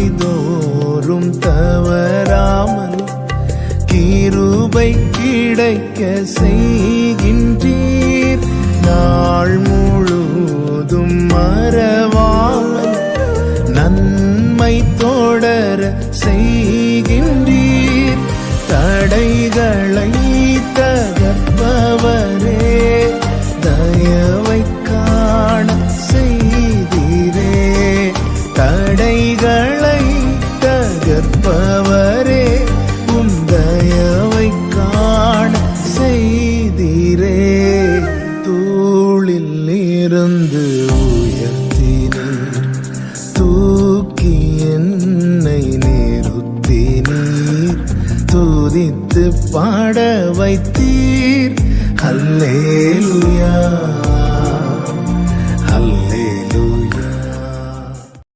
நாள்தோறும் தவறாமல் கிருபை கிடைக்க செய்கின்றீர். நாள் முழுதும் மறவாமல் நன்மை தொடர செய்கின்றீர். தடைகளை தகர்ப்பவரே, தயவை காண செய்தீரே. தடைகளை தகர்ப்பவரே, உம் தயவை காண செய்தீரே. தூளில் இருந்து உயர்த்தினீர், தூக்கி என்னை நிறுத்தினீர். துதித்து பாட வைத்தீர். அல்லேலூயா.